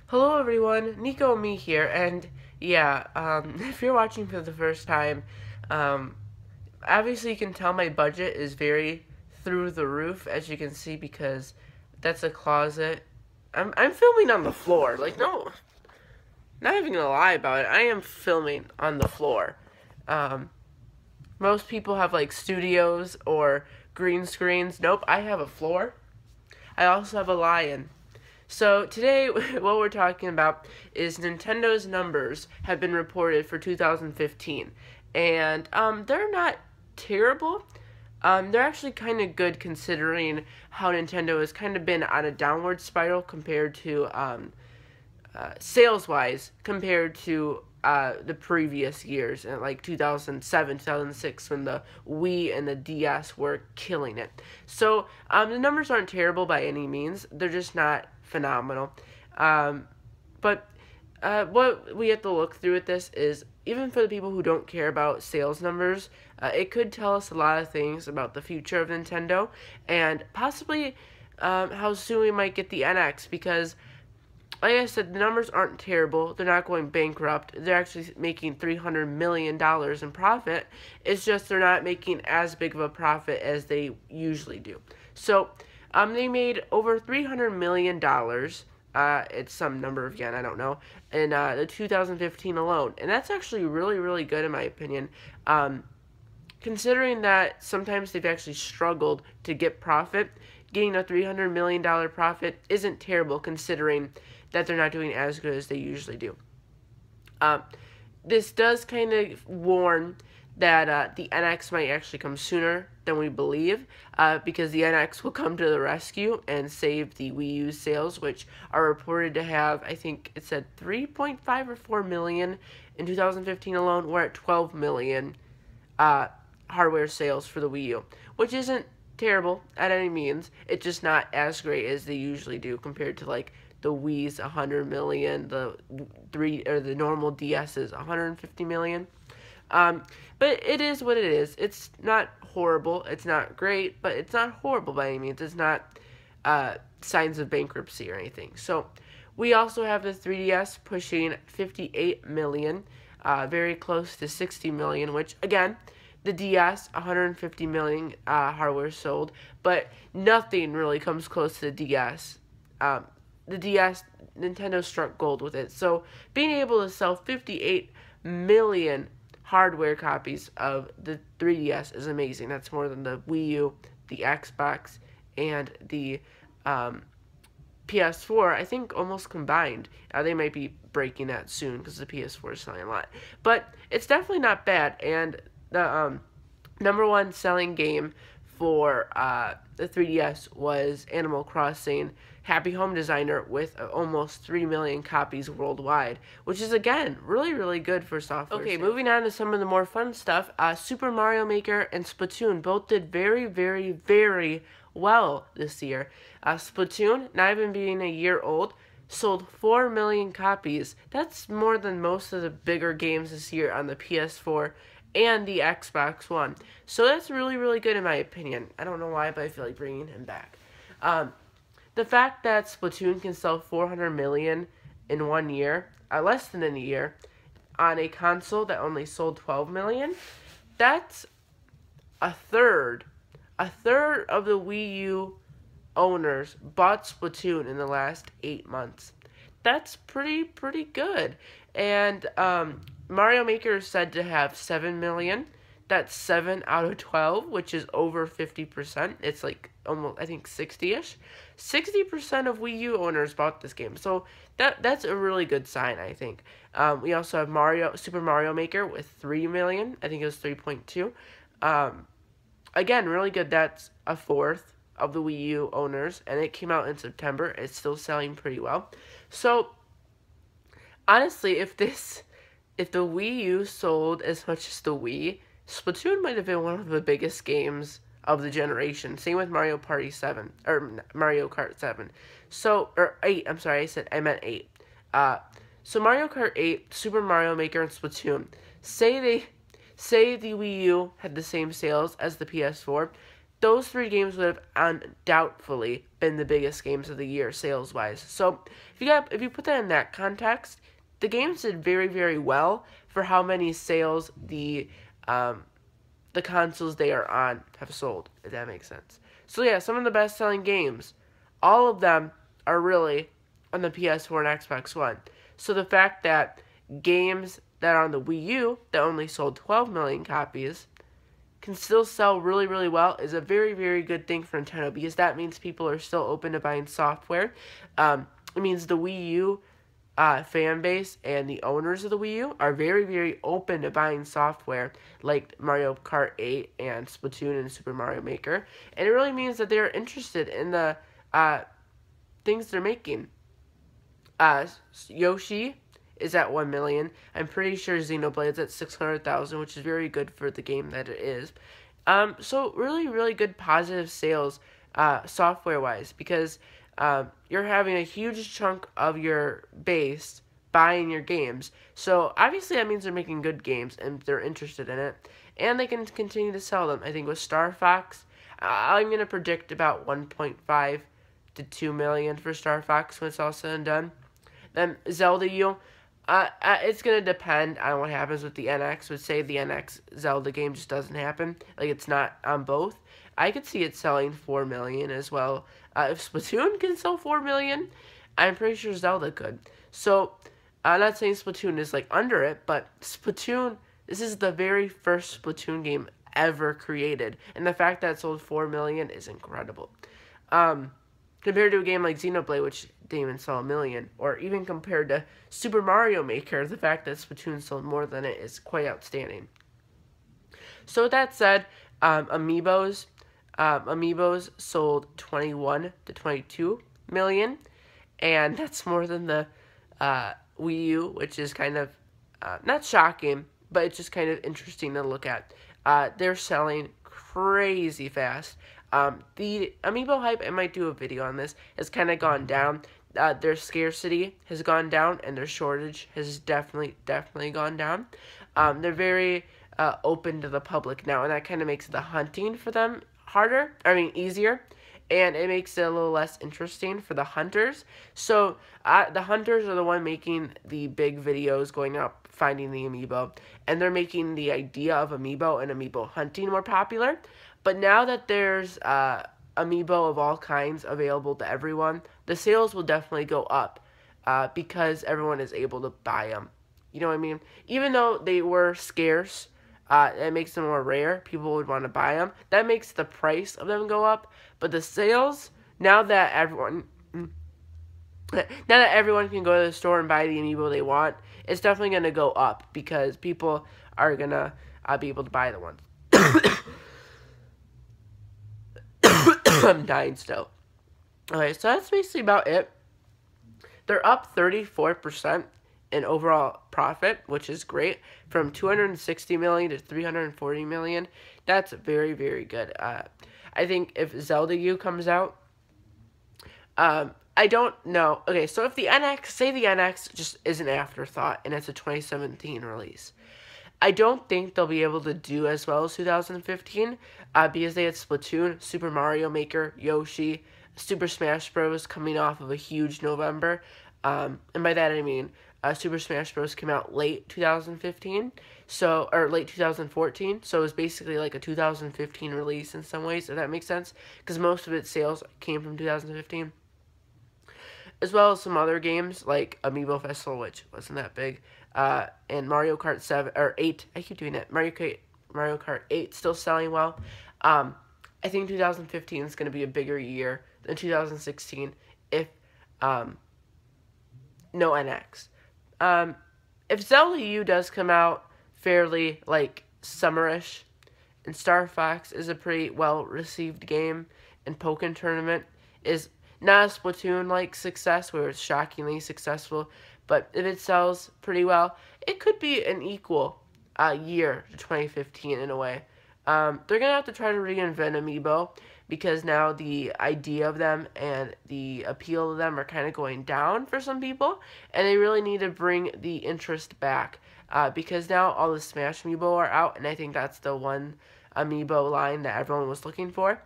Hello everyone, Nico and me here, and yeah, if you're watching for the first time, um, obviously you can tell my budget is very through the roof, as you can see, because that's a closet. I'm filming on the floor, like, no, not even gonna lie about it, I am filming on the floor. Um, Most people have, like, studios or green screens. Nope, I have a floor. I also have a lion. So today, what we're talking about is Nintendo's numbers have been reported for 2015, and they're not terrible. They're actually kind of good considering how Nintendo has kind of been on a downward spiral compared to sales-wise compared to the previous years, like 2007, 2006, when the Wii and the DS were killing it. So the numbers aren't terrible by any means. They're just not phenomenal. But what we have to look through with this is, even for the people who don't care about sales numbers, it could tell us a lot of things about the future of Nintendo, and possibly how soon we might get the NX, because like I said, the numbers aren't terrible. They're not going bankrupt. They're actually making $300 million in profit. It's just they're not making as big of a profit as they usually do. So, they made over $300 million. It's some number of yen, I don't know, in the 2015 alone. And that's actually really, really good in my opinion. Considering that sometimes they've actually struggled to get profit, getting a $300 million profit isn't terrible considering that they're not doing as good as they usually do. This does kind of warn that the NX might actually come sooner than we believe, because the NX will come to the rescue and save the Wii U sales, which are reported to have, I think it said 3.5 or 4 million in 2015 alone. We're at 12 million hardware sales for the Wii U, which isn't terrible at any means. It's just not as great as they usually do compared to, like, the Wii's 100 million, the normal DS's 150 million. But it is what it is. It's not horrible. It's not great, but it's not horrible by any means. It's not signs of bankruptcy or anything. So we also have the 3DS pushing 58 million, very close to 60 million, which, again, the DS, 150 million hardware sold, but nothing really comes close to the DS. The DS, Nintendo struck gold with it. So being able to sell 58 million hardware copies of the 3DS is amazing. That's more than the Wii U, the Xbox, and the PS4, I think, almost combined. They might be breaking that soon because the PS4 is selling a lot. But it's definitely not bad, and the number one selling game for the 3DS was Animal Crossing Happy Home Designer, with almost 3 million copies worldwide, which is, again, really, really good for software. Okay, moving on to some of the more fun stuff. Super Mario Maker and Splatoon both did very, very, very well this year. Splatoon, not even being a year old, sold 4 million copies. That's more than most of the bigger games this year on the PS4 and the Xbox One. So that's really, really good in my opinion. I don't know why, but I feel like bringing him back. The fact that Splatoon can sell 400 million in 1 year, less than in a year, on a console that only sold 12 million, that's a third of the Wii U owners bought Splatoon in the last 8 months. That's pretty good. And Mario Maker is said to have 7 million. That's 7 out of 12, which is over 50%. It's like almost, I think, 60-ish. 60% of Wii U owners bought this game. So that's a really good sign, I think. We also have Super Mario Maker with 3 million. I think it was 3.2. Again, really good. That's a fourth of the Wii U owners, and it came out in September. It's still selling pretty well. So honestly, if the Wii U sold as much as the Wii, Splatoon might have been one of the biggest games of the generation. Same with Mario Kart 7. So, or 8, I'm sorry, I meant 8. So Mario Kart 8, Super Mario Maker, and Splatoon. Say the Wii U had the same sales as the PS4, those three games would have undoubtedly been the biggest games of the year sales wise. So if you put that in that context, the games did very, very well for how many sales the consoles they are on have sold, if that makes sense. So yeah, some of the best selling games, all of them are really on the PS4 and Xbox One. So the fact that games that are on the Wii U that only sold 12 million copies can still sell really, really well is a very, very good thing for Nintendo, because that means people are still open to buying software. It means the Wii U fan base and the owners of the Wii U are very, very open to buying software like Mario Kart 8 and Splatoon and Super Mario Maker. And it really means that they're interested in the things they're making. Yoshi is at 1 million. I'm pretty sure Xenoblade's at 600,000, which is very good for the game that it is. So really, really good positive sales software-wise, because you're having a huge chunk of your base buying your games. So obviously that means they're making good games and they're interested in it, and they can continue to sell them. I think with Star Fox, I'm going to predict about 1.5 to 2 million for Star Fox when it's all said and done. Then Zelda U, it's going to depend on what happens with the NX. Would say the NX Zelda game just doesn't happen. Like, it's not on both. I could see it selling 4 million as well. If Splatoon can sell 4 million, I'm pretty sure Zelda could. So, I'm not saying Splatoon is, like, under it, but Splatoon, this is the very first Splatoon game ever created. And the fact that it sold 4 million is incredible. Compared to a game like Xenoblade, which didn't even sell 1 million, or even compared to Super Mario Maker, the fact that Splatoon sold more than it is quite outstanding. So with that said, Amiibos sold 21 to 22 million, and that's more than the Wii U, which is kind of not shocking, but it's just kind of interesting to look at. They're selling crazy fast. The Amiibo hype, I might do a video on this, has kind of gone down. Their scarcity has gone down, and their shortage has definitely gone down. They're very open to the public now, and that kind of makes the hunting for them easier, and it makes it a little less interesting for the hunters. So the hunters are the one making the big videos going out finding the Amiibo, and they're making the idea of Amiibo and Amiibo hunting more popular. But now that there's Amiibo of all kinds available to everyone, the sales will definitely go up because everyone is able to buy them. You know what I mean? Even though they were scarce, it makes them more rare. People would want to buy them. That makes the price of them go up. But the sales, now that everyone can go to the store and buy the Amiibo they want, it's definitely going to go up because people are going to be able to buy the ones. I'm dying still. Okay, so that's basically about it. They're up 34% in overall profit, which is great, from 260 million to 340 million. That's very, very good. I think if Zelda U comes out, I don't know. Okay, so if the NX, say the NX just is an afterthought and it's a 2017 release, I don't think they'll be able to do as well as 2015 because they had Splatoon, Super Mario Maker, Yoshi, Super Smash Bros. Coming off of a huge November. And by that I mean Super Smash Bros. Came out late 2015, or late 2014, so it was basically like a 2015 release in some ways, if that makes sense, because most of its sales came from 2015. As well as some other games like Amiibo Festival, which wasn't that big, and Mario Kart 7 or 8. I keep doing that. Mario Kart 8 still selling well. I think 2015 is going to be a bigger year than 2016 if no NX. If Zelda U does come out fairly like summerish, and Star Fox is a pretty well received game, and Pokken Tournament is not a Splatoon-like success where it's shockingly successful, but if it sells pretty well, it could be an equal year to 2015 in a way. They're going to have to try to reinvent Amiibo because now the idea of them and the appeal of them are kind of going down for some people, and they really need to bring the interest back because now all the Smash Amiibo are out, and I think that's the one amiibo line that everyone was looking for.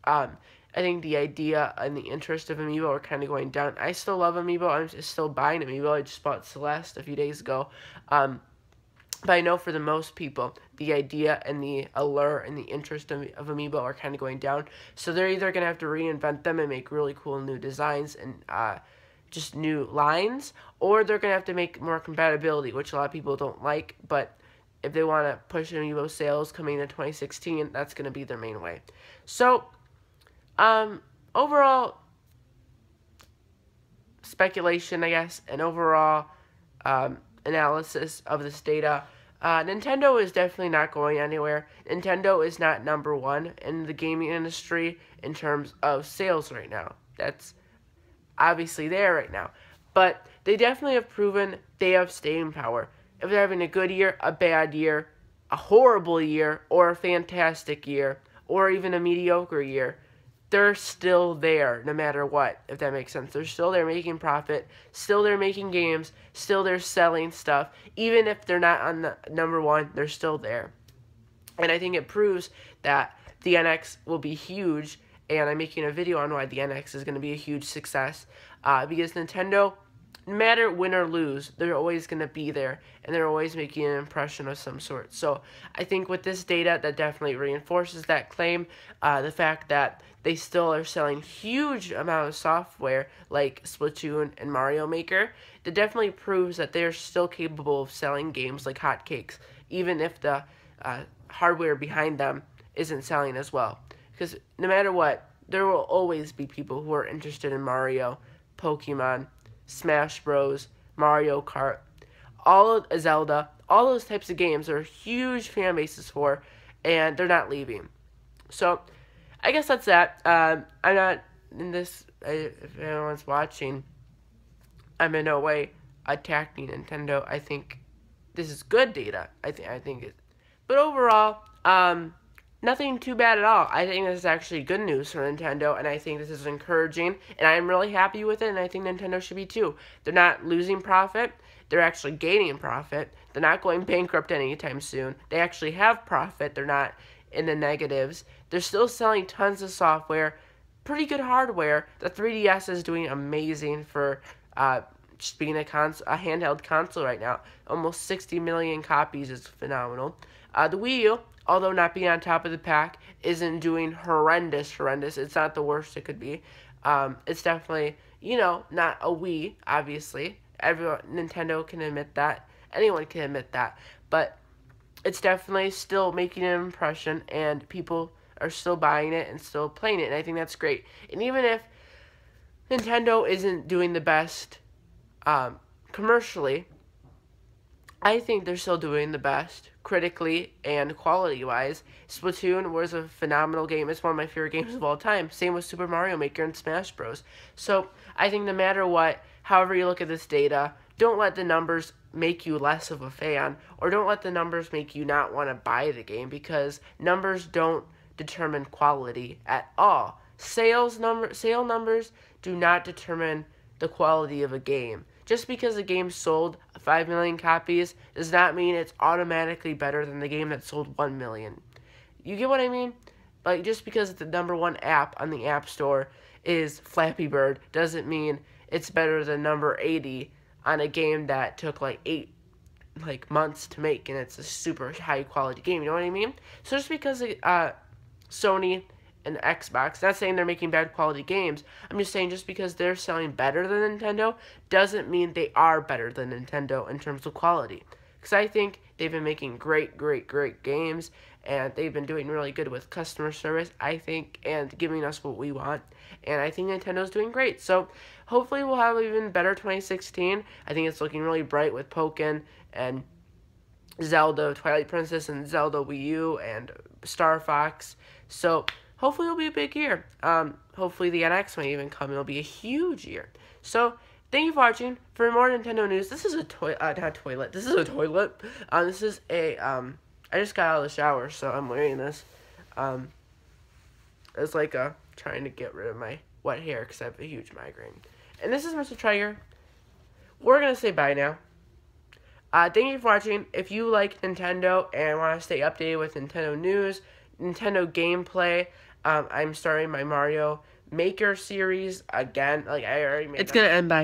I think the idea and the interest of amiibo are kind of going down. I still love amiibo. I'm just still buying amiibo. I just bought Celeste a few days ago. But I know for the most people, the idea and the allure and the interest of amiibo are kind of going down. So they're either going to have to reinvent them and make really cool new designs and just new lines, or they're going to have to make more compatibility, which a lot of people don't like. But if they want to push amiibo sales coming in 2016, that's going to be their main way. So, overall speculation, I guess, and overall analysis of this data, Nintendo is definitely not going anywhere. Nintendo is not number one in the gaming industry in terms of sales right now. That's obviously there right now. But they definitely have proven they have staying power. If they're having a good year, a bad year, a horrible year, or a fantastic year, or even a mediocre year, they're still there no matter what, if that makes sense. They're still there making profit, still there making games, still there selling stuff. Even if they're not on the number one, they're still there. And I think it proves that the NX will be huge, and I'm making a video on why the NX is going to be a huge success. Because Nintendo, no matter win or lose, they're always going to be there, and they're always making an impression of some sort. So I think with this data, that definitely reinforces that claim. The fact that they still are selling huge amount of software like Splatoon and Mario Maker, that definitely proves that they're still capable of selling games like hotcakes, even if the hardware behind them isn't selling as well. Because no matter what, there will always be people who are interested in Mario, Pokemon, Smash Bros, Mario Kart, all of Zelda, all those types of games are huge fan bases for, and they're not leaving. So, I guess that's that. I'm not in this. If anyone's watching, I'm in no way attacking Nintendo. I think this is good data. I think it, but overall, nothing too bad at all. I think this is actually good news for Nintendo, and I think this is encouraging, and I'm really happy with it, and I think Nintendo should be too. They're not losing profit. They're actually gaining profit. They're not going bankrupt anytime soon. They actually have profit. They're not in the negatives. They're still selling tons of software, pretty good hardware. The 3DS is doing amazing for just being a handheld console right now. Almost 60 million copies is phenomenal. The Wii U, although not being on top of the pack, isn't doing horrendous. It's not the worst it could be. It's definitely, not a Wii, obviously. Nintendo can admit that. Anyone can admit that. But it's definitely still making an impression, and people are still buying it and still playing it, and I think that's great. And even if Nintendo isn't doing the best commercially, I think they're still doing the best critically and quality-wise. Splatoon was a phenomenal game. It's one of my favorite games of all time. Same with Super Mario Maker and Smash Bros. So I think no matter what, however you look at this data, don't let the numbers make you less of a fan, or don't let the numbers make you not want to buy the game, because numbers don't determine quality at all. Sale numbers do not determine the quality of a game. Just because a game sold 5 million copies does not mean it's automatically better than the game that sold 1 million. You get what I mean? Like, just because the #1 app on the App Store is Flappy Bird doesn't mean it's better than number 80 on a game that took like 8 months to make, and it's a super high quality game. You know what I mean? So just because Sony and Xbox, not saying they're making bad quality games, I'm just saying just because they're selling better than Nintendo doesn't mean they are better than Nintendo in terms of quality. Because I think they've been making great games, and they've been doing really good with customer service, I think, and giving us what we want. And I think Nintendo's doing great. So hopefully we'll have even better 2016. I think it's looking really bright with Pokken and Zelda, Twilight Princess, and Zelda Wii U, and Star Fox. So hopefully it'll be a big year. Hopefully the NX might even come. It'll be a huge year. So thank you for watching. For more Nintendo news, this is a not toilet. This is a toilet. This is a I just got out of the shower, so I'm wearing this. It's like trying to get rid of my wet hair because I have a huge migraine. And this is Mr. Traeger. We're gonna say bye now. Thank you for watching. If you like Nintendo and want to stay updated with Nintendo news, Nintendo gameplay. I'm starting my Mario Maker series again. Like I already made. It's gonna end by